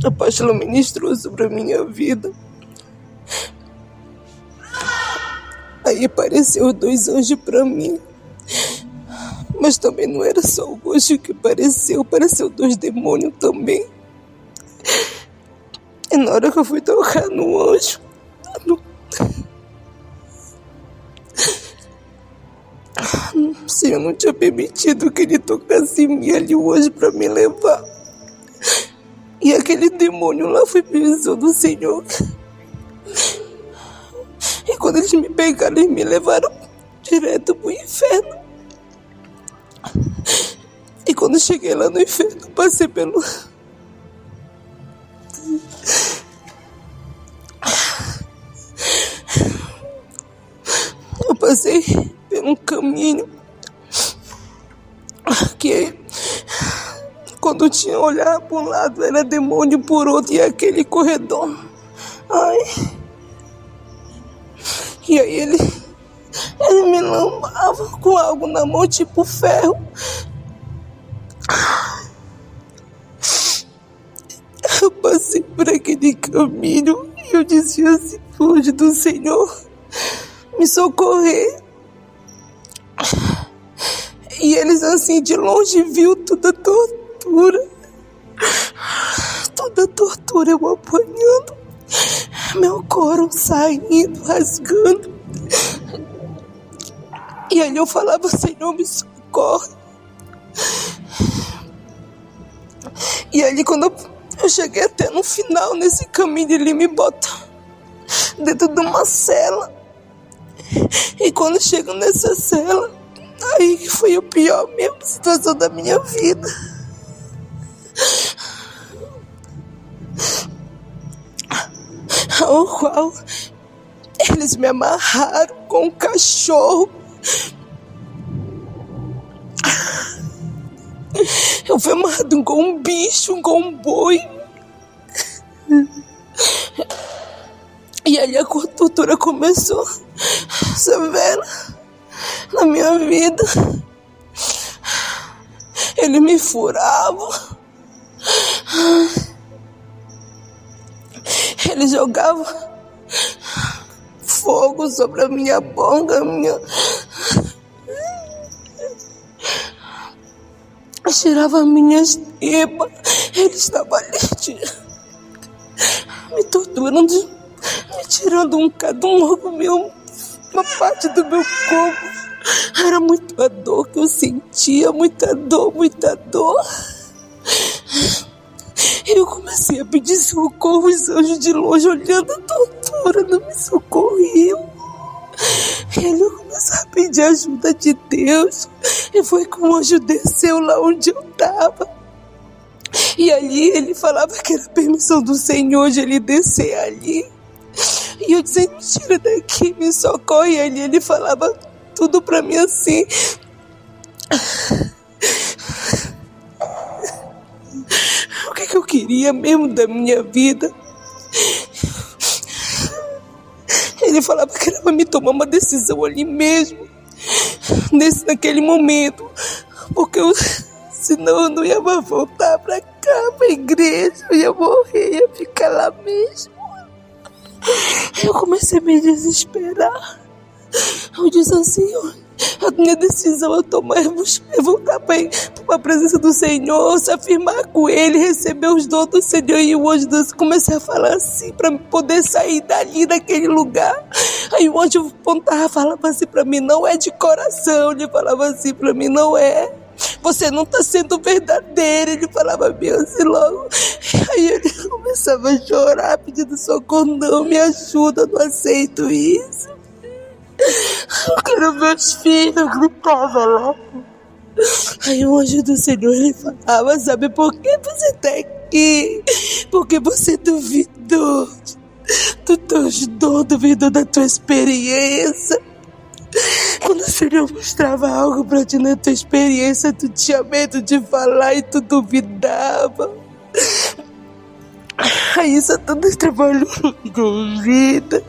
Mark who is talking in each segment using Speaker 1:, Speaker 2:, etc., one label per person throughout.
Speaker 1: A apóstola ministrou sobre a minha vida. Aí apareceu 2 anjos para mim. Mas também não era só o anjo que apareceu 2 demônios também. E na hora que eu fui tocar no anjo, o Senhor não tinha permitido que ele tocasse em mim ali, o anjo, para me levar. E aquele demônio lá foi bênção do Senhor. E quando eles me pegaram, eles me levaram direto pro inferno. E quando eu cheguei lá no inferno, passei pelo... Eu passei por um caminho que... Quando eu tinha olhar para um lado, era demônio, por outro, e aquele corredor. Ai. E aí ele me lambava com algo na mão, tipo ferro. Eu passei por aquele caminho e eu dizia assim, longe do Senhor, me socorrer. E eles assim, de longe, viu toda a tortura. Toda tortura eu apanhando, meu couro saindo, rasgando. E aí eu falava, Senhor, me socorre. E aí quando eu cheguei até no final, nesse caminho, ele me bota dentro de uma cela. E quando eu chego nessa cela, aí foi a pior mesmo situação da minha vida. Ao qual eles me amarraram com um cachorro. Eu fui amarrado com um bicho, com um boi. E ali a tortura começou severa na minha vida. Ele me furava. Ele jogava fogo sobre a minha boca, tirava a minha tripas. Ele estava ali me torturando, me tirando um meu, uma parte do meu corpo. Era muita dor que eu sentia, muita dor. Eu comecei a pedir socorro, os anjos de longe olhando a tortura, não me socorriam. Ele começou a pedir ajuda de Deus. E foi que o anjo desceu lá onde eu estava. E ali ele falava que era permissão do Senhor de ele descer ali. E eu dizia, me tira daqui, me socorre. E ali ele falava tudo pra mim assim. O que eu queria mesmo da minha vida? Ele falava que era pra me tomar uma decisão ali mesmo, naquele momento, porque senão eu não ia mais voltar pra cá, pra igreja, eu ia morrer, ia ficar lá mesmo. Eu comecei a me desesperar. Eu disse assim, a minha decisão a tomar é voltar para a presença do Senhor, se afirmar com Ele, receber os dons do Senhor. E o anjo comecei a falar assim, para poder sair dali, daquele lugar. Aí o anjo apontava, falava assim para mim, não é de coração. Ele falava assim para mim, não é. Você não está sendo verdadeiro. Ele falava bem assim logo. Aí ele começava a chorar, pedindo socorro, não me ajuda, não aceito isso. Eu quero meus filhos, eu gritava lá. Aí o anjo do Senhor, ele falava, sabe por que você está aqui? Porque você duvidou do teu dom, duvidou da tua experiência. Quando o Senhor mostrava algo pra ti na tua experiência, tu tinha medo de falar e tu duvidava. Aí Satanás trabalhou na tua vida,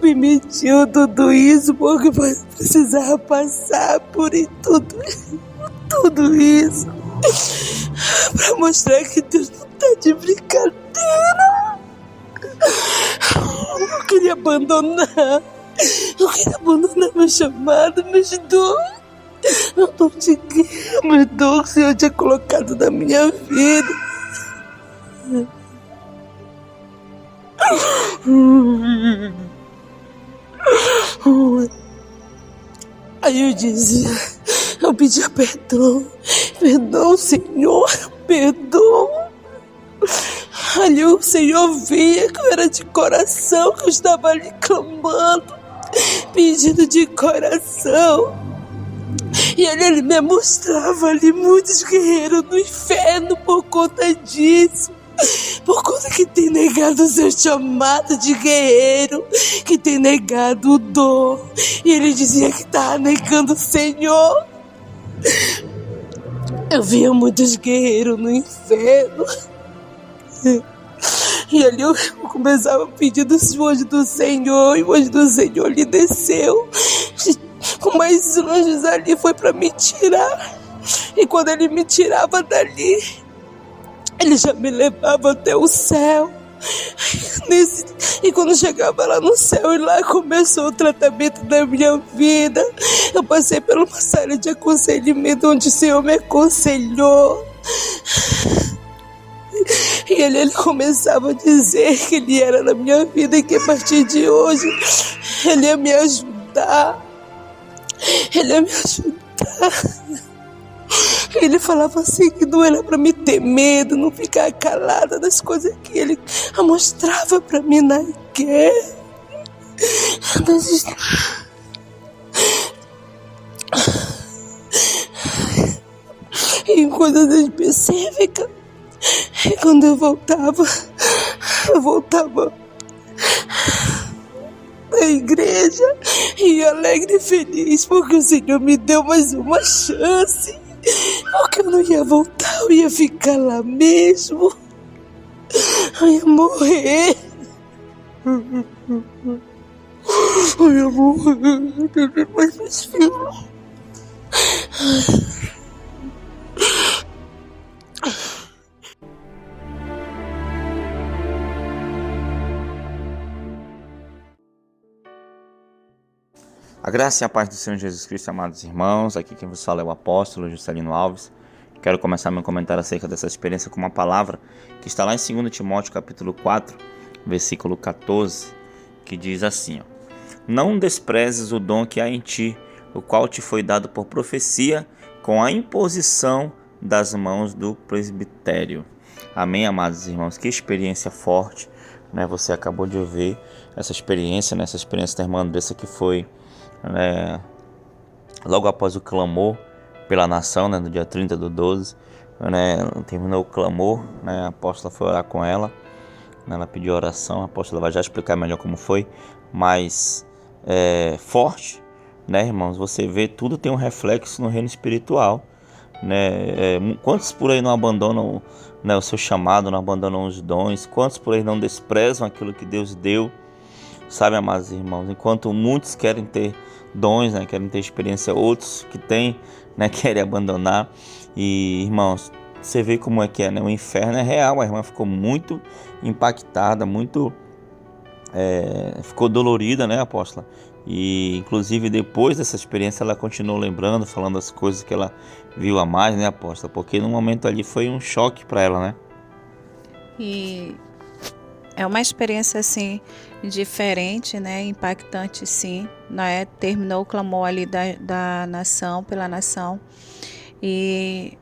Speaker 1: permitiu tudo isso porque precisava passar por tudo isso pra mostrar que Deus não tá de brincadeira. Eu queria abandonar meu chamado, meus dons. Eu não te quero, meus dons que o Senhor tinha colocado na minha vida. Aí eu dizia, eu pedia perdão, Senhor, perdão. Ali o Senhor via que eu era de coração, que eu estava ali clamando, pedindo de coração. E ele me mostrava ali muitos guerreiros no inferno por conta disso. Por conta que tem negado o seu chamado de guerreiro, que tem negado o dom. E ele dizia que estava negando o Senhor. Eu via muitos guerreiros no inferno. E ali eu começava a pedir dos anjos do Senhor. E o anjo do Senhor lhe desceu. Com mais anjos ali foi para me tirar. E quando ele me tirava dali, ele já me levava até o céu. E quando chegava lá no céu, e lá começou o tratamento da minha vida. Eu passei por uma série de aconselhamento onde o Senhor me aconselhou. E ele começava a dizer que ele era na minha vida e que a partir de hoje ele ia me ajudar. Ele ia me ajudar. Ele falava assim que não era para me ter medo, não ficar calada das coisas que ele mostrava para mim na guerra. Em coisas específicas. E quando eu voltava da igreja e alegre e feliz porque o Senhor me deu mais uma chance. Porque eu não ia voltar, eu ia ficar lá mesmo. Eu ia morrer. Eu ia morrer. Mas meus filhos.
Speaker 2: A graça e a paz do Senhor Jesus Cristo, amados irmãos. Aqui quem vos fala é o apóstolo Juscelino Alves. Quero começar meu comentário acerca dessa experiência com uma palavra que está lá em 2 Timóteo capítulo 4, versículo 14, que diz assim: não desprezes o dom que há em ti, o qual te foi dado por profecia, com a imposição das mãos do presbitério. Amém, amados irmãos. Que experiência forte, né? Você acabou de ouvir essa experiência, né? Essa experiência da irmã Andressa, que foi logo após o clamor pela nação, né, no dia 30/12, né, terminou o clamor, né, a apóstola foi orar com ela, né, ela pediu oração, a apóstola vai já explicar melhor como foi, mas forte, né, irmãos, você vê, tudo tem um reflexo no reino espiritual, né, quantos por aí não abandonam, né, o seu chamado, não abandonam os dons, quantos por aí não desprezam aquilo que Deus deu, sabe, amados irmãos, enquanto muitos querem ter dons, né, querem ter experiência, outros que têm, né, querem abandonar. E, irmãos, você vê como é que é, né? O inferno é real. A irmã ficou muito impactada, muito ficou dolorida, né, apóstola? E inclusive depois dessa experiência ela continuou lembrando, falando as coisas que ela viu a mais, né, apóstola? Porque no momento ali foi um choque para ela, né?
Speaker 3: E é uma experiência assim diferente, né? Impactante, sim, né? Terminou o clamor ali da nação, pela nação, e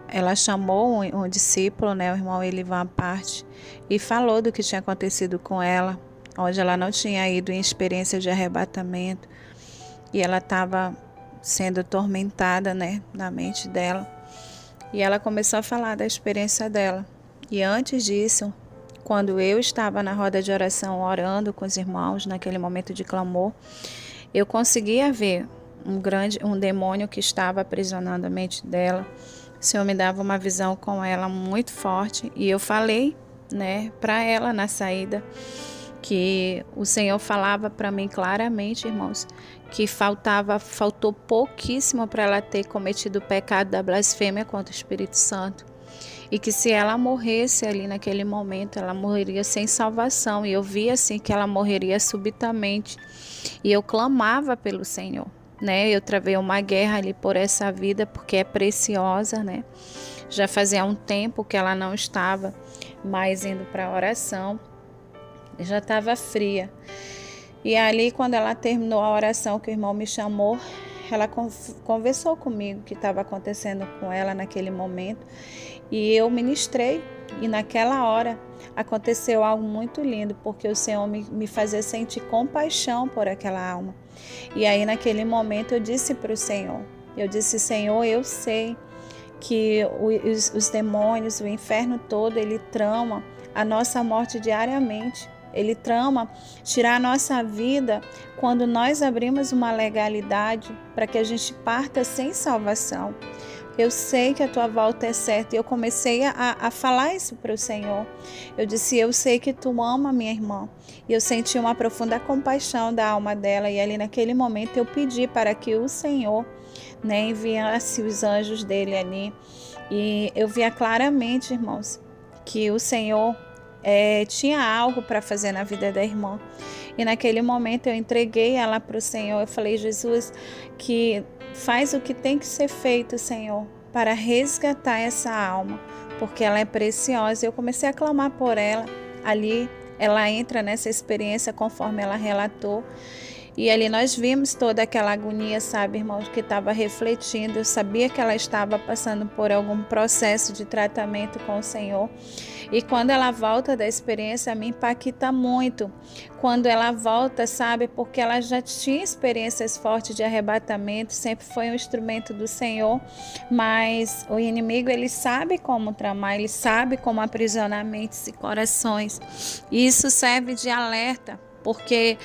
Speaker 3: ela chamou um discípulo, né? O irmão Elivan à parte, e falou do que tinha acontecido com ela, onde ela não tinha ido em experiência de arrebatamento, e ela estava sendo tormentada, né? Na mente dela, e ela começou a falar da experiência dela. E antes disso, quando eu estava na roda de oração orando com os irmãos, naquele momento de clamor, eu conseguia ver um demônio que estava aprisionando a mente dela. O Senhor me dava uma visão com ela muito forte e eu falei, né, para ela na saída, que o Senhor falava para mim claramente, irmãos, que faltou pouquíssimo para ela ter cometido o pecado da blasfêmia contra o Espírito Santo. E que se ela morresse ali naquele momento, ela morreria sem salvação. E eu via assim que ela morreria subitamente. E eu clamava pelo Senhor, né? Eu travei uma guerra ali por essa vida, porque é preciosa, né? Já fazia um tempo que ela não estava mais indo para a oração. Já estava fria. E ali, quando ela terminou a oração, que o irmão me chamou, ela conversou comigo o que estava acontecendo com ela naquele momento. E eu ministrei, e naquela hora aconteceu algo muito lindo, porque o Senhor me fazia sentir compaixão por aquela alma. E aí naquele momento eu disse para o Senhor, Senhor, eu sei que os demônios, o inferno todo, ele trama a nossa morte diariamente. Ele trama tirar a nossa vida quando nós abrimos uma legalidade para que a gente parta sem salvação. Eu sei que a tua volta é certa. E eu comecei a falar isso para o Senhor. Eu disse, eu sei que tu ama minha irmã. E eu senti uma profunda compaixão da alma dela. E ali naquele momento eu pedi para que o Senhor, né, enviasse os anjos dele ali. E eu via claramente, irmãos, que o Senhor tinha algo para fazer na vida da irmã. E naquele momento eu entreguei ela para o Senhor. Eu falei, Jesus, que faz o que tem que ser feito, Senhor, para resgatar essa alma, porque ela é preciosa. Eu comecei a clamar por ela. Ali ela entra nessa experiência conforme ela relatou. E ali nós vimos toda aquela agonia, sabe, irmãos, que estava refletindo. Eu sabia que ela estava passando por algum processo de tratamento com o Senhor. E quando ela volta da experiência, me impacta muito. Quando ela volta, sabe, porque ela já tinha experiências fortes de arrebatamento, sempre foi um instrumento do Senhor, mas o inimigo, ele sabe como tramar, ele sabe como aprisionar mentes e corações. E isso serve de alerta. Porque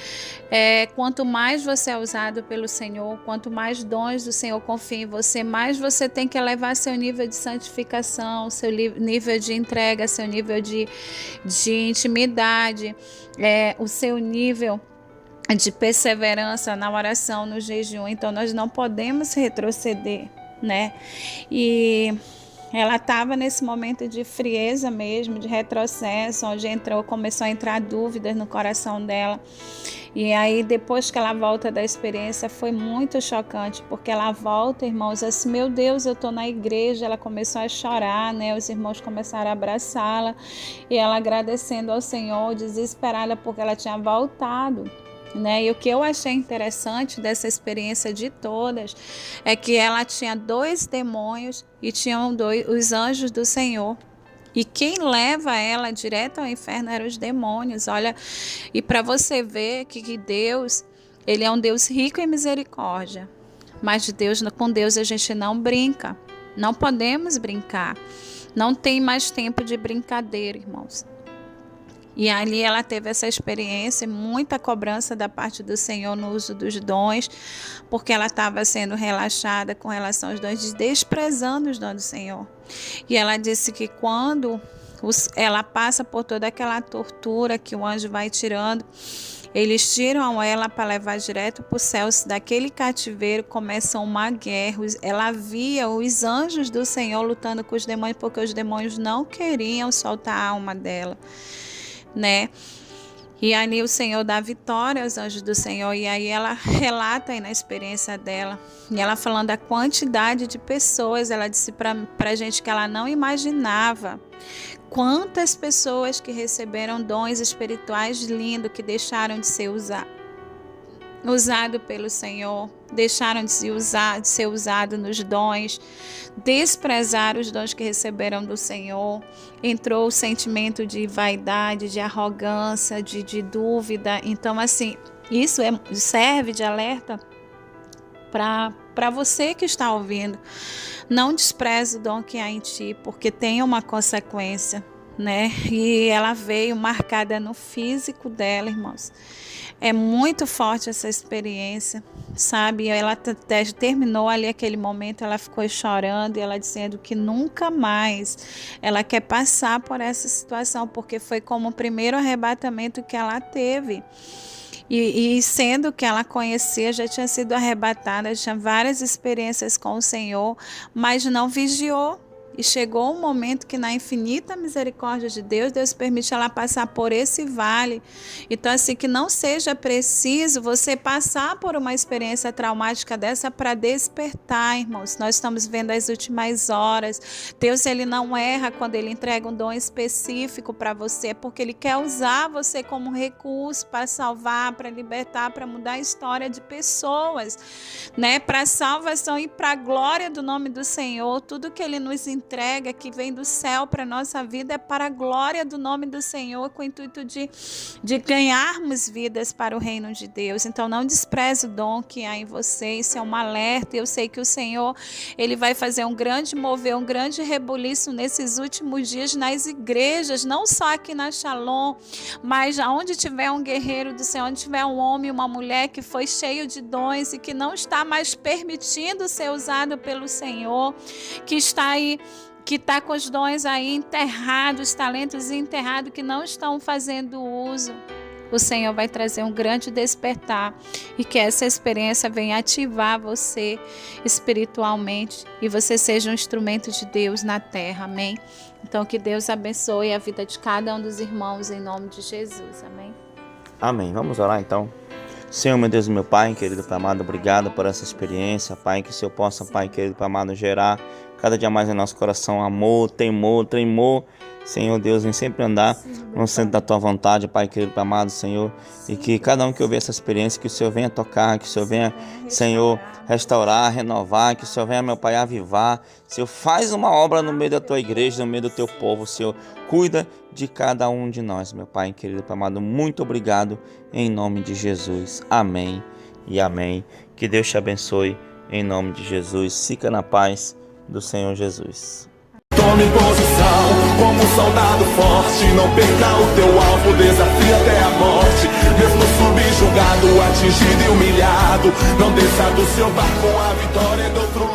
Speaker 3: quanto mais você é usado pelo Senhor, quanto mais dons do Senhor confia em você, mais você tem que elevar seu nível de santificação, seu nível de entrega, seu nível de intimidade, o seu nível de perseverança na oração, no jejum. Então nós não podemos retroceder, né? E ela estava nesse momento de frieza mesmo, de retrocesso, onde começou a entrar dúvidas no coração dela. E aí, depois que ela volta da experiência, foi muito chocante, porque ela volta, irmãos, assim, meu Deus, eu estou na igreja. Ela começou a chorar, né? Os irmãos começaram a abraçá-la, e ela agradecendo ao Senhor, desesperada, porque ela tinha voltado. Né? E o que eu achei interessante dessa experiência de todas é que ela tinha 2 demônios e tinham os anjos do Senhor. E quem leva ela direto ao inferno eram os demônios. Olha, e para você ver que Deus, ele é um Deus rico em misericórdia. Mas com Deus a gente não brinca. Não podemos brincar. Não tem mais tempo de brincadeira, irmãos. E ali ela teve essa experiência, muita cobrança da parte do Senhor no uso dos dons, porque ela estava sendo relaxada com relação aos dons, desprezando os dons do Senhor. E ela disse que quando ela passa por toda aquela tortura que o anjo vai tirando, eles tiram ela para levar direto para o céu. Daquele cativeiro começa uma guerra. Ela via os anjos do Senhor lutando com os demônios, porque os demônios não queriam soltar a alma dela, né? E ali o Senhor dá vitória aos anjos do Senhor. E aí ela relata aí na experiência dela, e ela falando da quantidade de pessoas, ela disse para a gente que ela não imaginava quantas pessoas que receberam dons espirituais lindos, que deixaram de ser usado pelo Senhor, deixaram de ser usado nos dons, desprezaram os dons que receberam do Senhor. Entrou o sentimento de vaidade, de arrogância, de dúvida. Então, assim, isso serve de alerta para você que está ouvindo. Não despreze o dom que há em ti, porque tem uma consequência, né? E ela veio marcada no físico dela, irmãos. É muito forte essa experiência, sabe? Ela terminou ali aquele momento, ela ficou chorando e ela dizendo que nunca mais ela quer passar por essa situação, porque foi como o primeiro arrebatamento que ela teve. E sendo que ela conhecia, já tinha sido arrebatada, tinha várias experiências com o Senhor, mas não vigiou. E chegou um momento que na infinita misericórdia de Deus, Deus permite ela passar por esse vale. Então assim, que não seja preciso você passar por uma experiência traumática dessa para despertar, irmãos. Nós estamos vendo as últimas horas. Deus, ele não erra quando ele entrega um dom específico para você, porque ele quer usar você como recurso para salvar, para libertar, para mudar a história de pessoas, né? Para salvação e para a glória do nome do Senhor. Tudo que ele nos entrega que vem do céu para a nossa vida é para a glória do nome do Senhor, com o intuito de ganharmos vidas para o reino de Deus. Então não despreze o dom que há em você, isso é um alerta. Eu sei que o Senhor, ele vai fazer um grande mover, um grande rebuliço nesses últimos dias nas igrejas, não só aqui na Shalom, mas aonde tiver um guerreiro do Senhor, onde tiver um homem, uma mulher que foi cheio de dons e que não está mais permitindo ser usado pelo Senhor, que está aí, que está com os dons aí enterrados, talentos enterrados, que não estão fazendo uso. O Senhor vai trazer um grande despertar e que essa experiência venha ativar você espiritualmente e você seja um instrumento de Deus na terra, amém? Então que Deus abençoe a vida de cada um dos irmãos em nome de Jesus, amém?
Speaker 2: Amém. Vamos orar então. Senhor, meu Deus, meu Pai, querido Pai amado, obrigado por essa experiência, Pai, que o Senhor possa, Pai, querido Pai amado, gerar cada dia mais em nosso coração amor, temor, Senhor Deus, em sempre andar no centro da Tua vontade, Pai, querido Pai amado, Senhor, e que cada um que ouvir essa experiência, que o Senhor venha tocar, que o Senhor venha, Senhor, restaurar, renovar, que o Senhor venha, meu Pai, avivar. Senhor, faz uma obra no meio da Tua igreja, no meio do Teu povo, Senhor, cuida de cada um de nós, meu Pai, querido Pai amado, muito obrigado, em nome de Jesus, amém e amém. Que Deus te abençoe, em nome de Jesus, fica na paz do Senhor Jesus.
Speaker 4: Tome posição como um soldado forte, não perca o teu alvo, desafia até a morte. Mesmo subjugado, atingido e humilhado, não desça do seu barco, a vitória é do outro lado.